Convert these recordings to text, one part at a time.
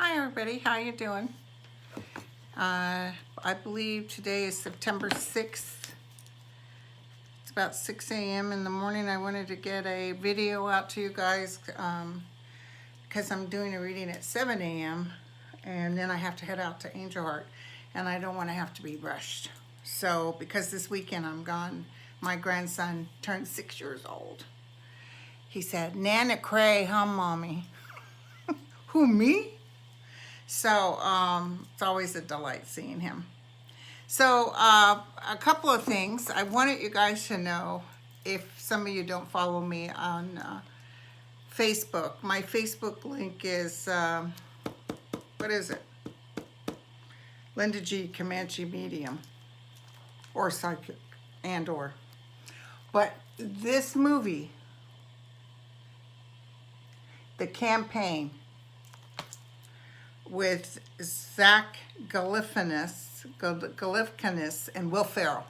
Hi everybody, how you doing? I believe today is September 6th. It's about 6 a.m. in the morning. I wanted to get a video out to you guys because I'm doing a reading at 7 a.m. and then I have to head out to Angel Heart and I don't want to have to be rushed. So because this weekend I'm gone, my grandson turned 6 years old. He said, "Nana cray, huh, mommy?" Who, me? So it's always a delight seeing him. So a couple of things. I wanted you guys to know, if some of you don't follow me on Facebook, my Facebook link is, what is it? Linda G. Comanche Medium or Psychic and or. But this movie, The Campaign, with Zach Galifianakis and Will Ferrell.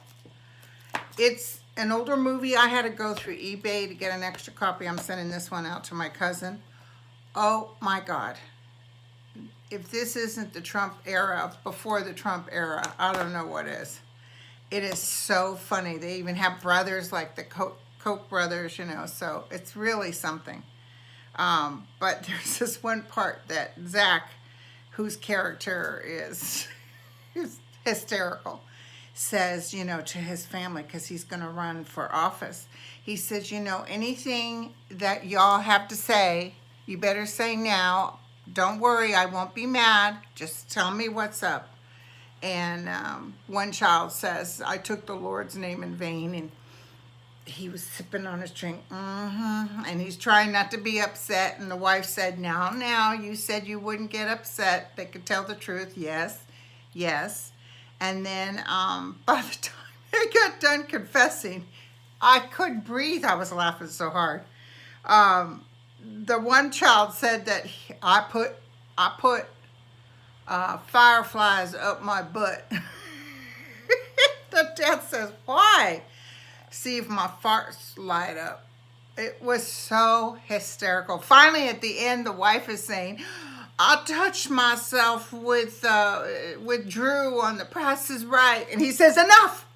It's an older movie. I had to go through eBay to get an extra copy. I'm sending this one out to my cousin. Oh my God. If this isn't the Trump era, before the Trump era, I don't know what is. It is so funny. They even have brothers like the Koch brothers, you know, so it's really something. But there's this one part that Zach, whose character is hysterical, says, you know, to his family, because he's going to run for office. He says, you know, anything that y'all have to say, you better say now. Don't worry, I won't be mad. Just tell me what's up. And one child says, I took the Lord's name in vain. And he was sipping on his drink, and he's trying not to be upset. And the wife said, now, you said you wouldn't get upset. They could tell the truth. Yes. And then by the time they got done confessing, I couldn't breathe. I was laughing so hard. The one child said that I put fireflies up my butt. The dad says, why? See if my farts light up. It was so hysterical. Finally, at the end, the wife is saying, I touched myself with Drew on The Price is Right. And he says, enough.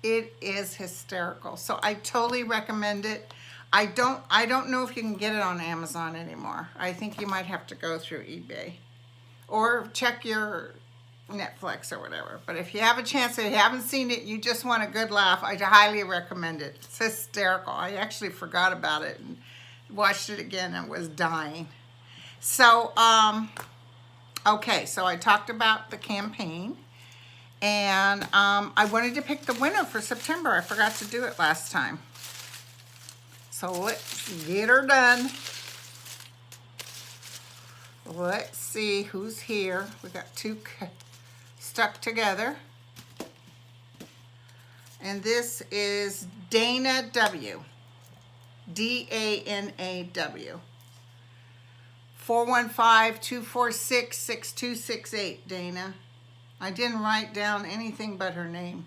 It is hysterical. So I totally recommend it. I don't know if you can get it on Amazon anymore. I think you might have to go through eBay or check your Netflix or whatever. But if you have a chance, if you haven't seen it, you just want a good laugh, I highly recommend it. It's hysterical. I actually forgot about it and watched it again and was dying. So okay, so I talked about the campaign, and I wanted to pick the winner for September. I forgot to do it last time, so let's get her done. Let's see who's here. We got two stuck together. And this is Dana W. D-A-N-A-W. 415-246-6268, Dana. I didn't write down anything but her name.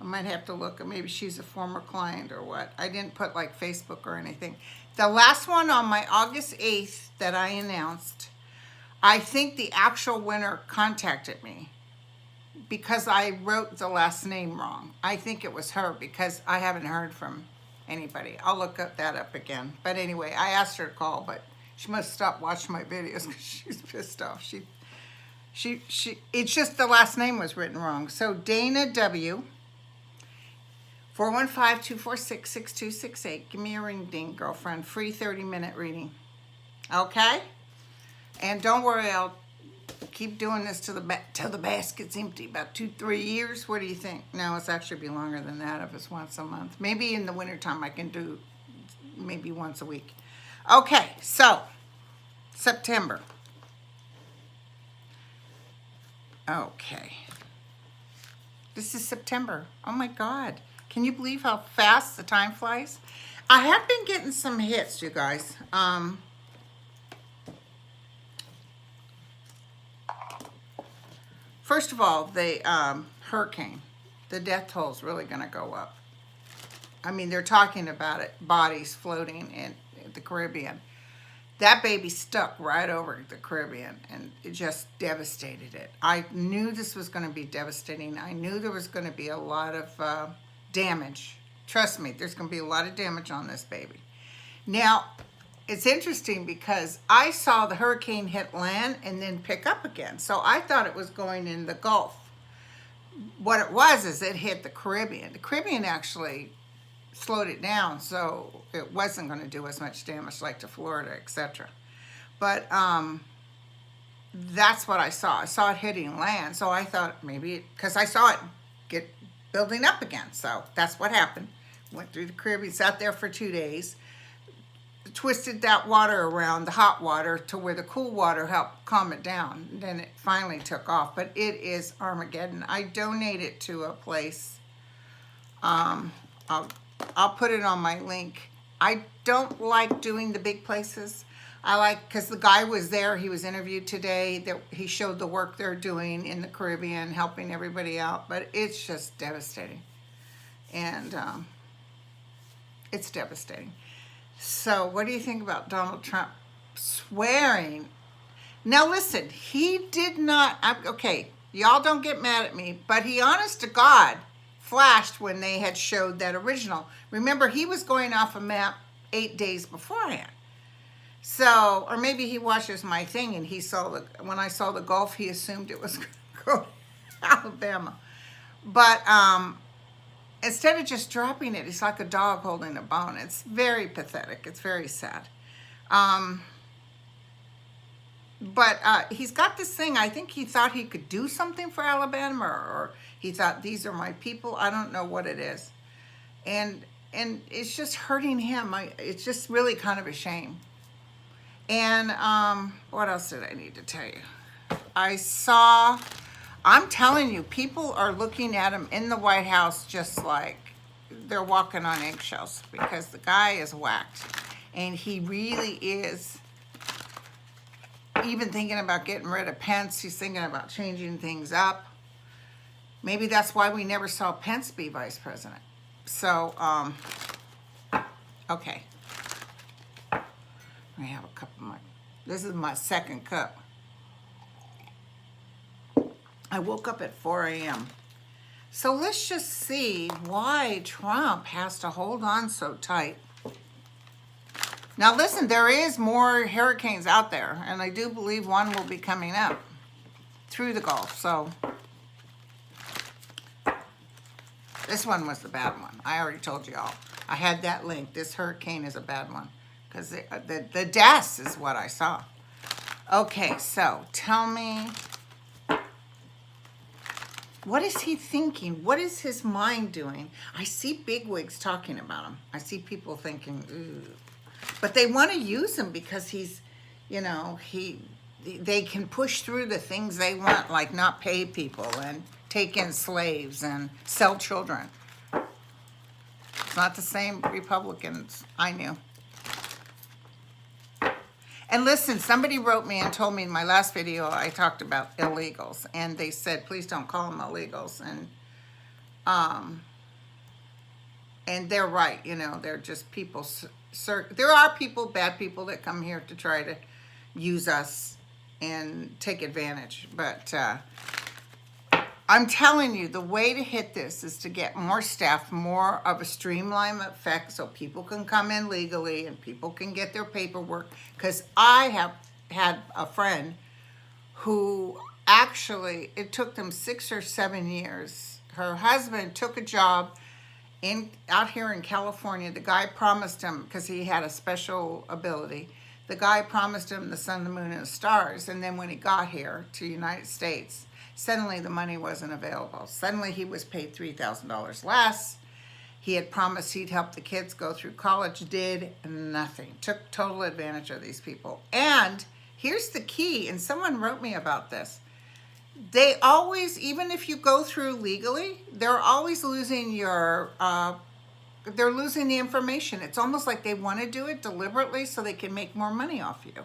I might have to look. Maybe she's a former client or what. I didn't put like Facebook or anything. The last one on my August 8th that I announced, I think the actual winner contacted me because I wrote the last name wrong. I think it was her because I haven't heard from anybody. I'll look that up again. But anyway, I asked her to call, but she must stop watching my videos because she's pissed off. It's just the last name was written wrong. So Dana W. 415-246-6268. Give me a ring ding, girlfriend. Free 30-minute reading. Okay? And don't worry, I'll keep doing this till the basket's empty. About 2-3 years. What do you think? No, it's actually be longer than that if it's once a month. Maybe in the wintertime I can do maybe once a week. Okay, so September. Okay. This is September. Oh my God. Can you believe how fast the time flies? I have been getting some hits, you guys. First of all, the hurricane, the death toll is really going to go up. I mean, they're talking about it, bodies floating in the Caribbean. That baby stuck right over the Caribbean, and it just devastated it. I knew this was going to be devastating. I knew there was going to be a lot of damage. Trust me, there's going to be a lot of damage on this baby. Now, it's interesting because I saw the hurricane hit land and then pick up again. So I thought it was going in the Gulf. What it was is it hit the Caribbean. The Caribbean actually slowed it down, so it wasn't going to do as much damage like to Florida, etc. But that's what I saw. I saw it hitting land, so I thought maybe, because I saw it get building up again. So that's what happened. Went through the Caribbean, sat there for 2 days, twisted that water around, the hot water, to where the cool water helped calm it down. Then it finally took off. But it is Armageddon. I donate it to a place. I'll put it on my link. I don't like doing the big places. I like, because the guy was there. He was interviewed today. That he showed the work they're doing in the Caribbean, helping everybody out. But it's just devastating. And it's devastating. So what do you think about Donald Trump swearing? Now listen, he did not, okay, y'all don't get mad at me, but he, honest to God, flashed when they had showed that original. Remember, he was going off a map 8 days beforehand. So, or maybe he watches my thing and he saw when I saw the Gulf, he assumed it was going to Alabama. But instead of just dropping it, it's like a dog holding a bone. It's very pathetic. It's very sad. But he's got this thing. I think he thought he could do something for Alabama, or he thought, these are my people. I don't know what it is. And it's just hurting him. It's just really kind of a shame. And what else did I need to tell you? I'm telling you, people are looking at him in the White House just like they're walking on eggshells, because the guy is whacked. And he really is even thinking about getting rid of Pence. He's thinking about changing things up. Maybe that's why we never saw Pence be vice president. So, okay. I have a cup of my, this is my second cup. I woke up at 4 a.m. So let's just see why Trump has to hold on so tight. Now listen, there is more hurricanes out there, and I do believe one will be coming up through the Gulf. So this one was the bad one. I already told you all. I had that link. This hurricane is a bad one, because the deaths is what I saw. Okay, so tell me, what is he thinking? What is his mind doing? I see bigwigs talking about him. I see people thinking, ooh. But they want to use him because he's, you know, they can push through the things they want, like not pay people and take in slaves and sell children. It's not the same Republicans I knew. And listen, somebody wrote me and told me in my last video I talked about illegals, and they said, please don't call them illegals. And they're right, you know, they're just people. There are people, bad people, that come here to try to use us and take advantage. But I'm telling you, the way to hit this is to get more staff, more of a streamlined effect, so people can come in legally and people can get their paperwork. Because I have had a friend who actually, it took them 6 or 7 years. Her husband took a job out here in California. The guy promised him, because he had a special ability, the guy promised him the sun, the moon, and the stars. And then when he got here to the United States, suddenly the money wasn't available. Suddenly he was paid $3,000 less. He had promised he'd help the kids go through college, did nothing. Took total advantage of these people. And here's the key, and someone wrote me about this. They always, even if you go through legally, they're always losing they're losing the information. It's almost like they want to do it deliberately so they can make more money off you.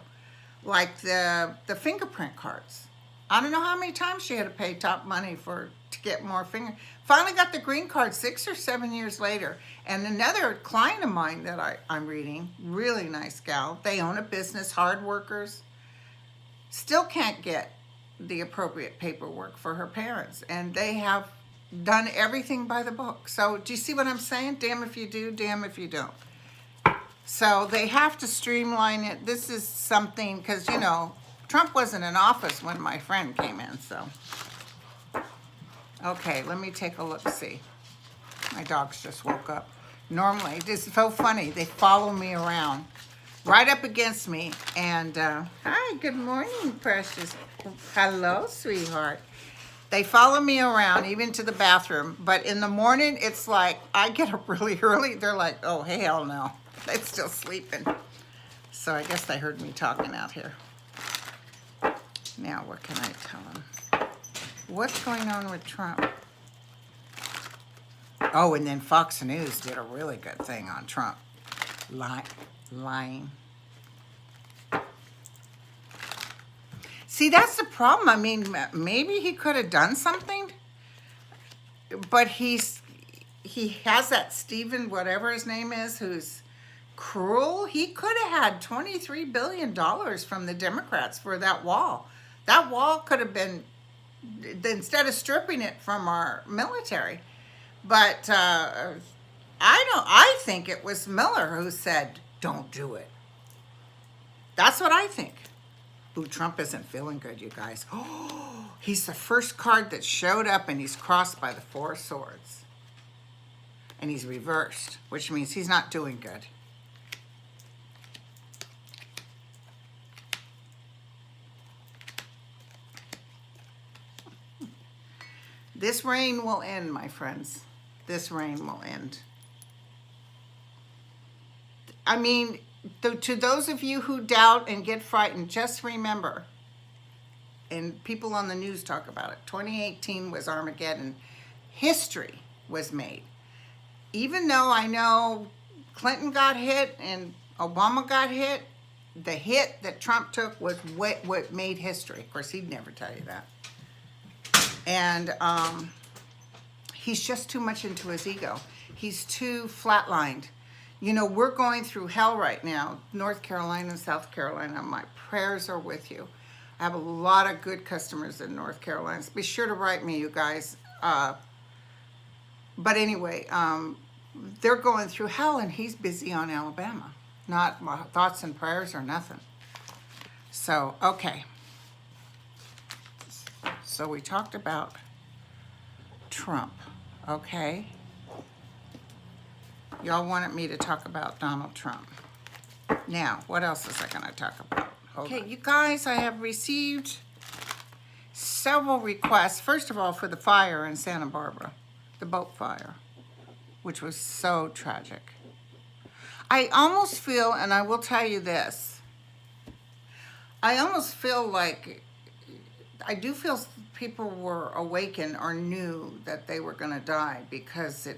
Like the fingerprint cards. I don't know how many times she had to pay top money to get more finger. Finally got the green card 6 or 7 years later. And another client of mine that I'm reading, really nice gal, they own a business, hard workers, still can't get the appropriate paperwork for her parents. And they have done everything by the book. So do you see what I'm saying? Damn if you do, damn if you don't. So they have to streamline it. This is something, because, you know, Trump wasn't in office when my friend came in, so. Okay, let me take a look, see. My dogs just woke up. Normally, this is so funny. They follow me around, right up against me. And, hi, good morning, precious. Hello, sweetheart. They follow me around, even to the bathroom. But in the morning, it's like, I get up really early. They're like, oh, hell no. They're still sleeping. So I guess they heard me talking out here. Now, what can I tell them? What's going on with Trump? Oh, and then Fox News did a really good thing on Trump. Lying. See, that's the problem. I mean, maybe he could have done something, but he has that Stephen, whatever his name is, who's cruel. He could have had $23 billion from the Democrats for that wall. That wall could have been, instead of stripping it from our military. But I think it was Miller who said, don't do it. That's what I think. Ooh, Trump isn't feeling good, you guys. Oh, he's the first card that showed up, and he's crossed by the 4 swords. And he's reversed, which means he's not doing good. This reign will end, my friends. This reign will end. I mean, to those of you who doubt and get frightened, just remember, and people on the news talk about it, 2018 was Armageddon. History was made. Even though I know Clinton got hit and Obama got hit, the hit that Trump took was what made history. Of course, he'd never tell you that. And he's just too much into his ego. He's too flatlined. You know, we're going through hell right now, North Carolina and South Carolina. My prayers are with you. I have a lot of good customers in North Carolina. So be sure to write me, you guys. But anyway, they're going through hell, and he's busy on Alabama. Not my thoughts and prayers or nothing. So, okay. So we talked about Trump, okay? Y'all wanted me to talk about Donald Trump. Now, what else was I going to talk about? Okay, you guys, I have received several requests. First of all, for the fire in Santa Barbara, the boat fire, which was so tragic. I almost feel, and I will tell you this, I almost feel like, I do feel people were awakened or knew that they were going to die, because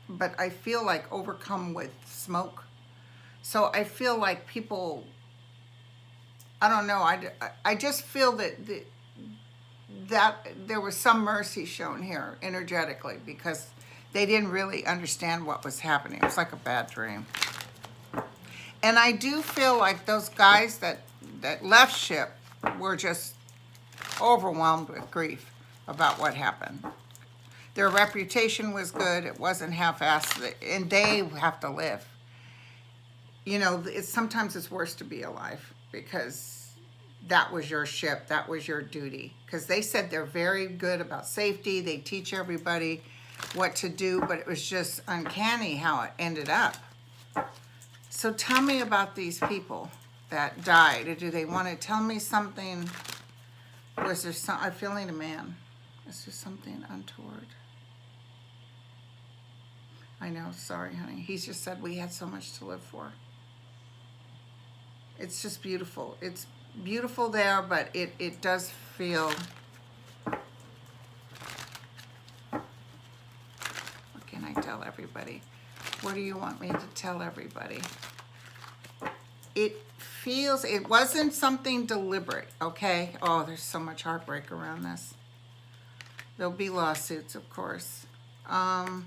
but I feel like overcome with smoke. So I feel like people, I don't know, I just feel that there was some mercy shown here energetically, because they didn't really understand what was happening. It was like a bad dream. And I do feel like those guys that left ship were just overwhelmed with grief about what happened. Their reputation was good. It wasn't half-assed, and they have to live. You know, sometimes it's worse to be alive, because that was your ship. That was your duty. Because they said they're very good about safety. They teach everybody what to do, but it was just uncanny how it ended up. So tell me about these people that died. Do they want to tell me something? Was there some, I'm feeling a man. Is there something untoward? I know, sorry, honey. He just said we had so much to live for. It's just beautiful. It's beautiful there, but it does feel... What can I tell everybody? What do you want me to tell everybody? It feels, it wasn't something deliberate, okay? Oh, there's so much heartbreak around this. There'll be lawsuits, of course. The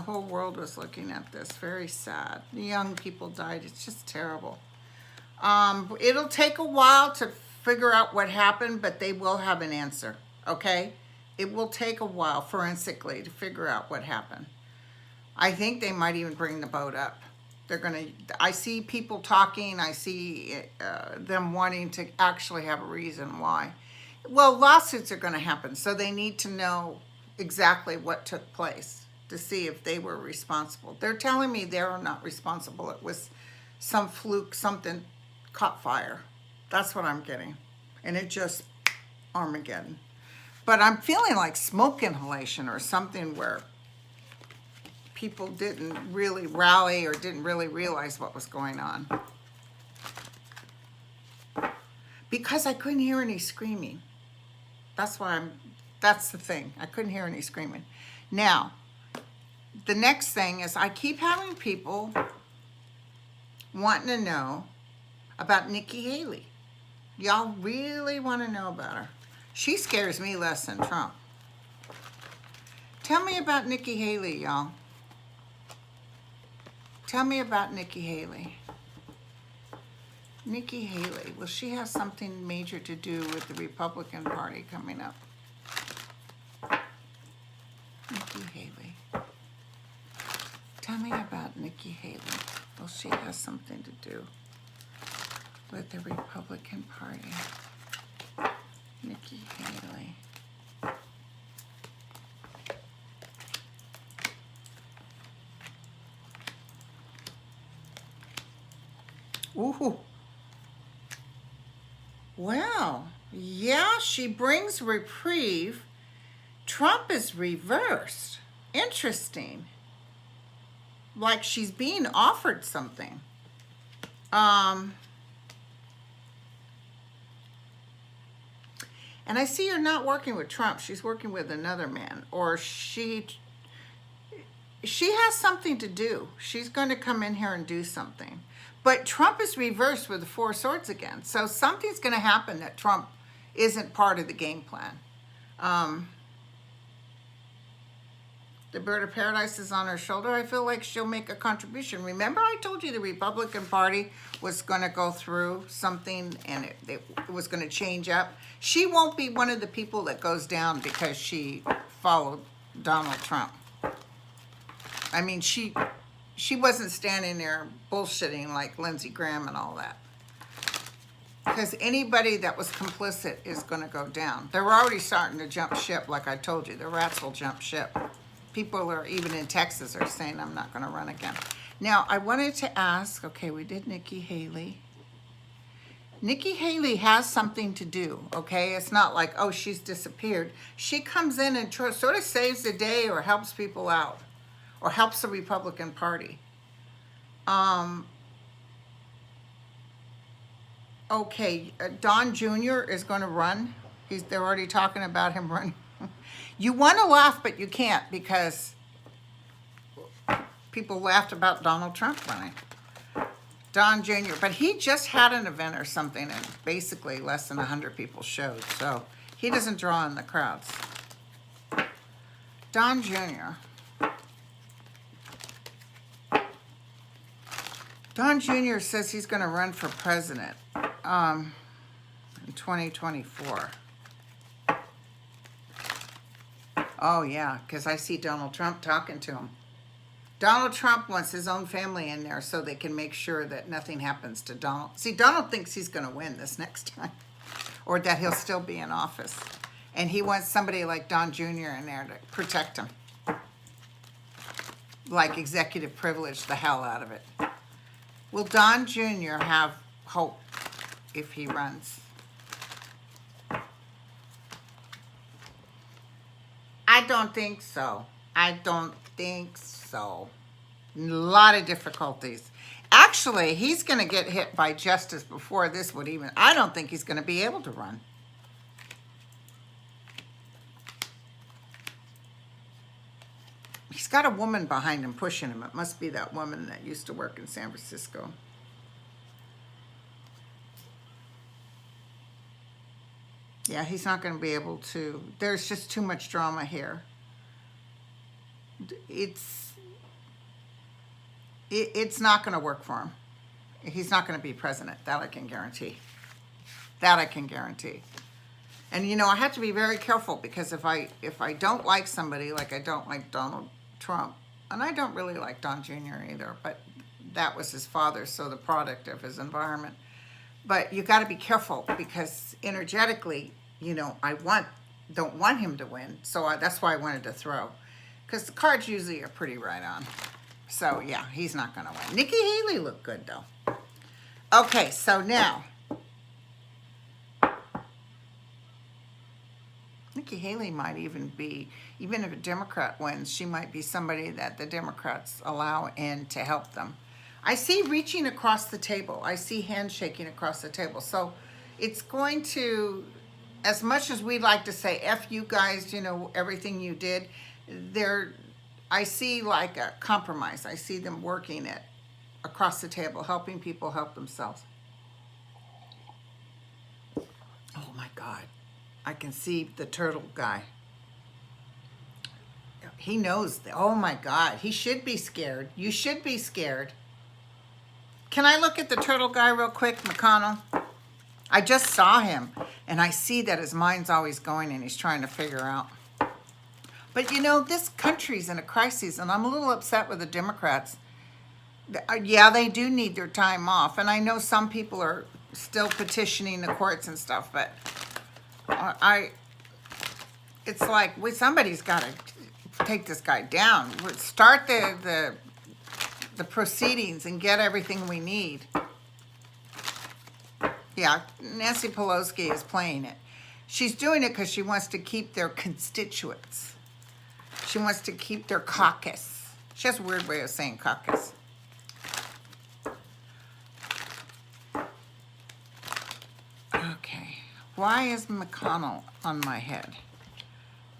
whole world was looking at this. Very sad. The young people died. It's just terrible. It'll take a while to figure out what happened, but they will have an answer, okay? It will take a while forensically to figure out what happened. I think they might even bring the boat up. I see people talking. I see them wanting to actually have a reason why. Well, lawsuits are going to happen, so they need to know exactly what took place to see if they were responsible. They're telling me they're not responsible. It was some fluke, something caught fire. That's what I'm getting. And it just, Armageddon. But I'm feeling like smoke inhalation or something where people didn't really rally or didn't really realize what was going on. Because I couldn't hear any screaming. That's the thing. I couldn't hear any screaming. Now, the next thing is I keep having people wanting to know about Nikki Haley. Y'all really want to know about her. She scares me less than Trump. Tell me about Nikki Haley, y'all. Tell me about Nikki Haley. Nikki Haley, will she have something major to do with the Republican Party coming up? Nikki Haley. Tell me about Nikki Haley. Will she have something to do with the Republican Party? Nikki Haley. Ooh. Well, yeah, she brings reprieve. Trump is reversed. Interesting. Like she's being offered something. And I see her not working with Trump. She's working with another man. Or she has something to do. She's going to come in here and do something. But Trump is reversed with the Four Swords again. So something's going to happen that Trump isn't part of the game plan. The bird of paradise is on her shoulder. I feel like she'll make a contribution. Remember I told you the Republican Party was going to go through something and it was going to change up? She won't be one of the people that goes down because she followed Donald Trump. I mean, she wasn't standing there bullshitting like Lindsey Graham and all that. Because anybody that was complicit is going to go down. They're already starting to jump ship, like I told you. The rats will jump ship. People are, even in Texas, are saying, I'm not going to run again. Now, I wanted to ask, okay, we did Nikki Haley. Nikki Haley has something to do, okay? It's not like, oh, she's disappeared. She comes in and sort of saves the day or helps people out or helps the Republican Party. Okay, Don Jr. is going to run. They're already talking about him running. You want to laugh, but you can't because people laughed about Donald Trump running. Don Jr., but he just had an event or something and basically less than 100 people showed, so he doesn't draw in the crowds. Don Jr. Don Jr. says he's going to run for president in 2024. Oh, yeah, because I see Donald Trump talking to him. Donald Trump wants his own family in there so they can make sure that nothing happens to Donald. See, Donald thinks he's going to win this next time or that he'll still be in office. And he wants somebody like Don Jr. in there to protect him. Like executive privilege the hell out of it. Will Don Jr. have hope if he runs? I don't think so. I don't think so. A lot of difficulties. Actually, he's going to get hit by justice before this would even... I don't think he's going to be able to run. He's got a woman behind him pushing him. It must be that woman that used to work in San Francisco. Yeah, he's not going to be able to. There's just too much drama here. It's not going to work for him. He's not going to be president. That I can guarantee. That I can guarantee. And you know, I have to be very careful because if I don't like somebody, like I don't like Donald Trump, and I don't really like Don Jr. either, but that was his father, so the product of his environment. But you got to be careful because energetically, you know, don't want him to win. So that's why I wanted to throw, because the cards usually are pretty right on. So yeah, he's not going to win. Nikki Haley looked good though. Okay, so now Nikki Haley might even be, even if a Democrat wins, she might be somebody that the Democrats allow in to help them. I see reaching across the table. I see handshaking across the table. So it's going to, as much as we'd like to say, F you guys, you know, everything you did, I see like a compromise. I see them working it across the table, helping people help themselves. Oh my God. I can see the turtle guy. He knows. Oh my God. He should be scared. You should be scared. Can I look at the turtle guy real quick, McConnell? I just saw him, and I see that his mind's always going, and he's trying to figure out. But you know, this country's in a crisis, and I'm a little upset with the Democrats. Yeah, they do need their time off, and I know some people are still petitioning the courts and stuff, but it's like somebody's got to take this guy down. Start the proceedings and get everything we need. Yeah, Nancy Pelosi is playing it. She's doing it because she wants to keep their constituents. She wants to keep their caucus. She has a weird way of saying caucus. Okay. Why is McConnell on my head?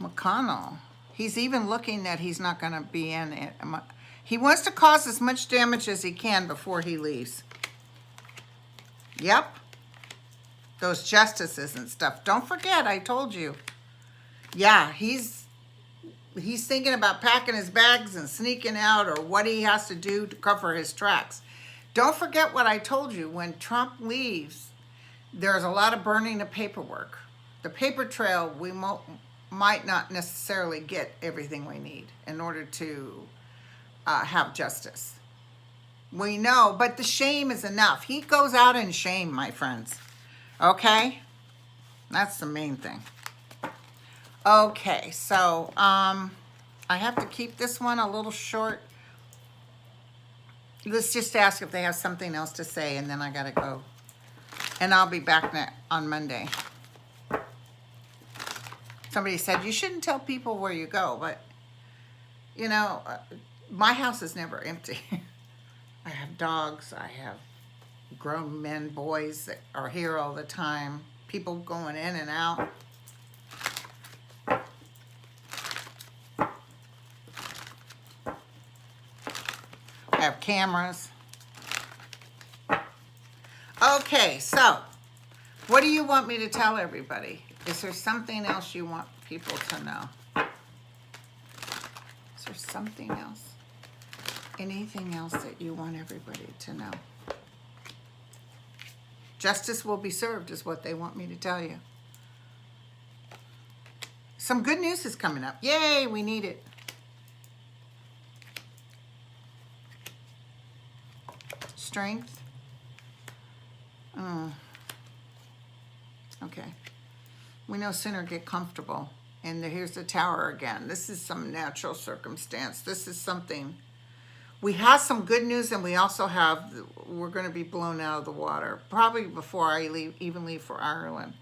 McConnell, he's even looking that he's not going to be in it. He wants to cause as much damage as he can before he leaves. Yep. Those justices and stuff. Don't forget, I told you. Yeah, he's thinking about packing his bags and sneaking out, or what he has to do to cover his tracks. Don't forget what I told you. When Trump leaves, there's a lot of burning of paperwork. The paper trail, we might not necessarily get everything we need in order to have justice. We know, but the shame is enough. He goes out in shame, my friends. Okay? That's the main thing. Okay, so I have to keep this one a little short. Let's just ask if they have something else to say, and then I gotta go. And I'll be back on Monday. Somebody said, you shouldn't tell people where you go, but, you know, my house is never empty. I have dogs, I have grown men, boys that are here all the time, people going in and out. I have cameras. Okay, so what do you want me to tell everybody? Is there something else you want people to know? Is there something else? Anything else that you want everybody to know? Justice will be served is what they want me to tell you. Some good news is coming up. Yay, we need it. Strength. Okay. We no sooner get comfortable. And here's the tower again. This is some natural circumstance. This is something. We have some good news, and we also have, we're going to be blown out of the water. Probably before I even leave for Ireland.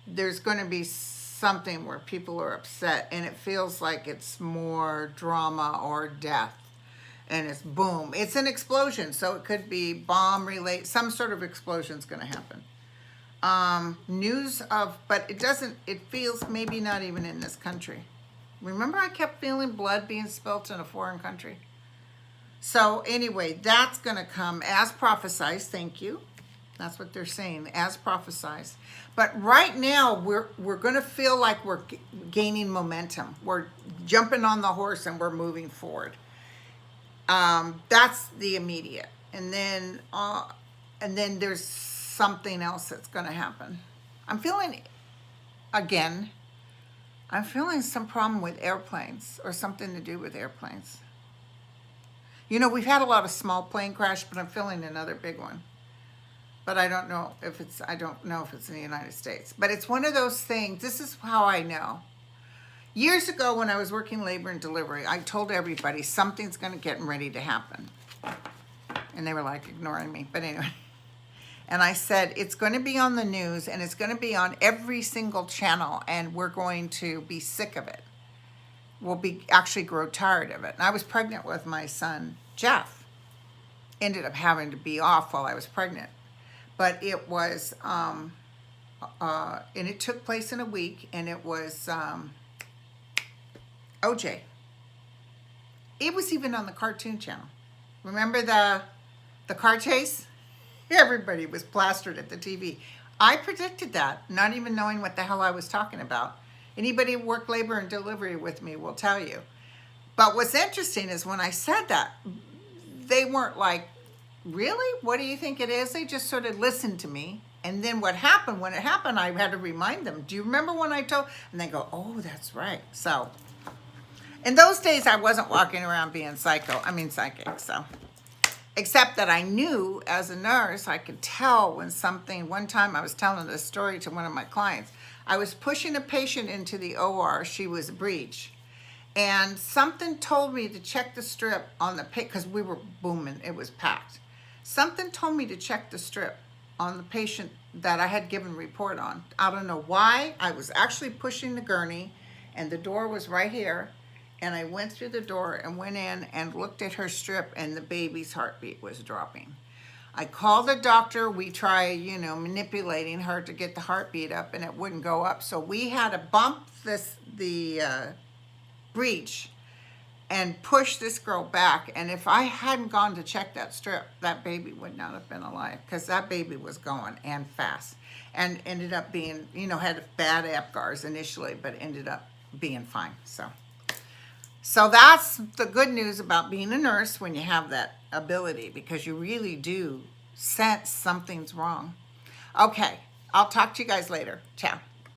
There's going to be something where people are upset, and it feels like it's more drama or death. And it's boom. It's an explosion, so it could be bomb related. Some sort of explosion is going to happen. News of, but it doesn't, it feels maybe not even in this country. Remember I kept feeling blood being spilt in a foreign country? So anyway, that's going to come as prophesied. Thank you. That's what they're saying, as prophesied. But right now, we're going to feel like we're gaining momentum. We're jumping on the horse and we're moving forward. That's the immediate. And then there's something else that's going to happen. I'm feeling some problem with airplanes, or something to do with airplanes. You know, we've had a lot of small plane crash, but I'm feeling another big one. But I don't know if it's in the United States. But it's one of those things. This is how I know. Years ago, when I was working labor and delivery, I told everybody something's going to get ready to happen. And they were like ignoring me. But anyway. And I said, it's going to be on the news, and it's going to be on every single channel, and we're going to be sick of it. We'll actually grow tired of it. And I was pregnant with my son, Jeff. Ended up having to be off while I was pregnant. But it was, and it took place in a week, and it was OJ. It was even on the Cartoon Channel. Remember the car chase? Everybody was plastered at the TV. I predicted that, not even knowing what the hell I was talking about. Anybody who worked labor and delivery with me will tell you. But what's interesting is when I said that, they weren't like, really? What do you think it is? They just sort of listened to me. And then when it happened, I had to remind them. Do you remember when I told? And they go, oh, that's right. So in those days, I wasn't walking around being psychic. So. Except that I knew as a nurse, I could tell when something, one time I was telling this story to one of my clients. I was pushing a patient into the OR. She was a breech. And something told me to check the strip on the patient, because we were booming, it was packed. Something told me to check the strip on the patient that I had given report on. I don't know why. I was actually pushing the gurney, and the door was right here. And I went through the door and went in and looked at her strip, and the baby's heartbeat was dropping. I called the doctor. We tried, manipulating her to get the heartbeat up, and it wouldn't go up. So we had to bump the breech and push this girl back. And if I hadn't gone to check that strip, that baby would not have been alive, because that baby was going and fast, and ended up being, had bad APGARs initially, but ended up being fine. So that's the good news about being a nurse when you have that ability, because you really do sense something's wrong. Okay, I'll talk to you guys later. Ciao.